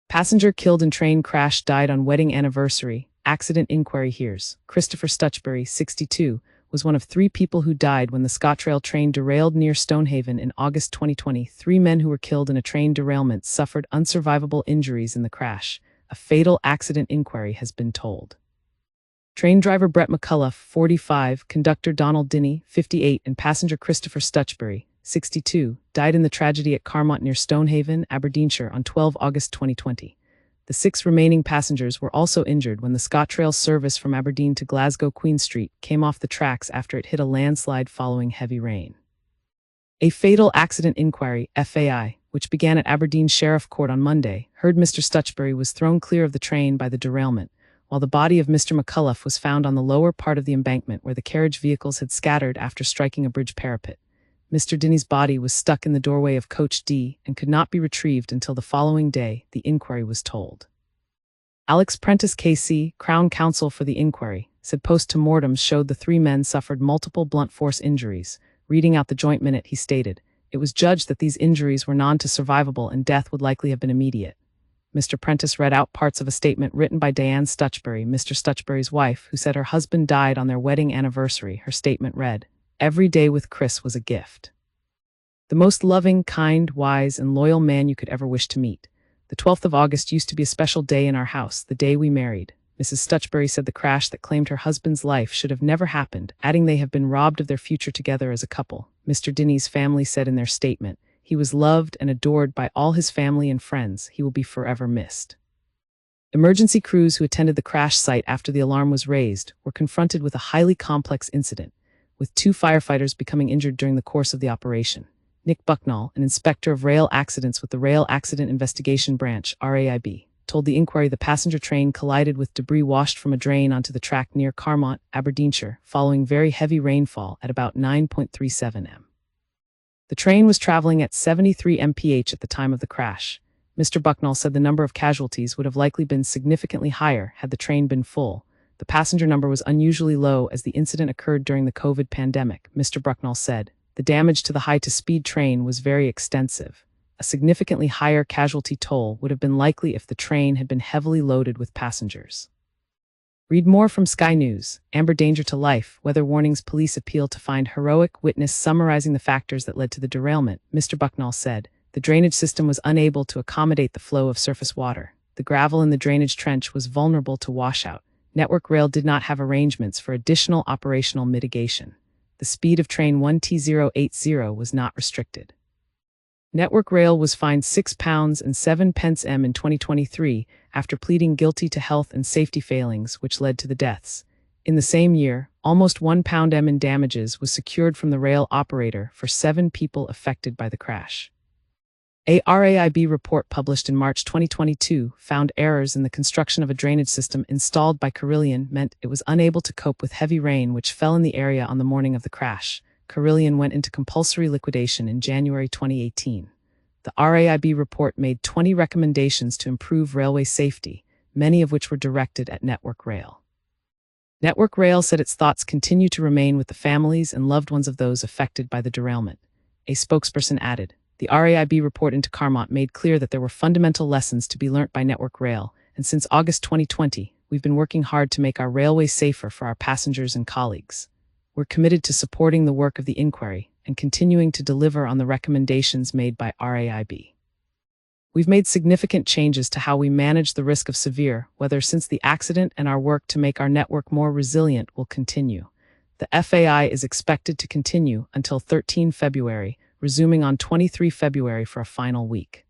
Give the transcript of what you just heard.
Passenger killed in train crash died on wedding anniversary. Accident inquiry hears. Christopher Stutchbury, 62, was one of 3 people who died when the ScotRail train derailed near Stonehaven in August 2020. 3 men who were killed in a train derailment suffered unsurvivable injuries in the crash. A fatal accident inquiry has been told. Train driver Brett McCullough, 45, conductor Donald Dinny, 58, and passenger Christopher Stutchbury, 62, died in the tragedy at Carmont near Stonehaven, Aberdeenshire on 12 August 2020. The 6 remaining passengers were also injured when the ScotRail service from Aberdeen to Glasgow Queen Street came off the tracks after it hit a landslide following heavy rain. A fatal accident inquiry, FAI, which began at Aberdeen Sheriff Court on Monday, heard Mr. Stutchbury was thrown clear of the train by the derailment, while the body of Mr. McCullough was found on the lower part of the embankment where the carriage vehicles had scattered after striking a bridge parapet. Mr. Dinny's body was stuck in the doorway of Coach D and could not be retrieved until the following day, the inquiry was told. Alex Prentice KC, Crown Counsel for the inquiry, said post-mortems showed the 3 men suffered multiple blunt force injuries. Reading out the joint minute, he stated, "It was judged that these injuries were non-survivable and death would likely have been immediate." Mr. Prentice read out parts of a statement written by Diane Stutchbury, Mr. Stutchbury's wife, who said her husband died on their wedding anniversary. Her statement read, "Every day with Chris was a gift. The most loving, kind, wise, and loyal man you could ever wish to meet. The 12th of August used to be a special day in our house, the day we married." Mrs. Stutchbury said the crash that claimed her husband's life should have never happened, adding they have been robbed of their future together as a couple. Mr. Dinny's family said in their statement, "He was loved and adored by all his family and friends. He will be forever missed." Emergency crews who attended the crash site after the alarm was raised were confronted with a highly complex incident, with 2 firefighters becoming injured during the course of the operation. Nick Bucknall, an inspector of rail accidents with the Rail Accident Investigation Branch, RAIB, told the inquiry the passenger train collided with debris washed from a drain onto the track near Carmont, Aberdeenshire, following very heavy rainfall at about 9.37 m. The train was traveling at 73 mph at the time of the crash. Mr. Bucknall said the number of casualties would have likely been significantly higher had the train been full. The passenger number was unusually low as the incident occurred during the COVID pandemic. Mr. Bucknall said, "The damage to the high-to-speed train was very extensive. A significantly higher casualty toll would have been likely if the train had been heavily loaded with passengers." Read more from Sky News. Amber danger to life. Weather warnings. Police appeal to find heroic witness summarizing the factors that led to the derailment. Mr. Bucknall said, "The drainage system was unable to accommodate the flow of surface water. The gravel in the drainage trench was vulnerable to washout. Network Rail did not have arrangements for additional operational mitigation. The speed of train 1T080 was not restricted." Network Rail was fined £6.07 in 2023 after pleading guilty to health and safety failings, which led to the deaths. In the same year, almost £1 in damages was secured from the rail operator for 7 people affected by the crash. A RAIB report published in March 2022 found errors in the construction of a drainage system installed by Carillion meant it was unable to cope with heavy rain which fell in the area on the morning of the crash. Carillion went into compulsory liquidation in January 2018. The RAIB report made 20 recommendations to improve railway safety, many of which were directed at Network Rail. Network Rail said its thoughts continue to remain with the families and loved ones of those affected by the derailment. A spokesperson added, "The RAIB report into Carmont made clear that there were fundamental lessons to be learnt by Network Rail, and since August 2020, we've been working hard to make our railway safer for our passengers and colleagues. We're committed to supporting the work of the inquiry and continuing to deliver on the recommendations made by RAIB. We've made significant changes to how we manage the risk of severe weather since the accident, and our work to make our network more resilient will continue. The FAI is expected to continue until 13 February, resuming on 23 February for a final week."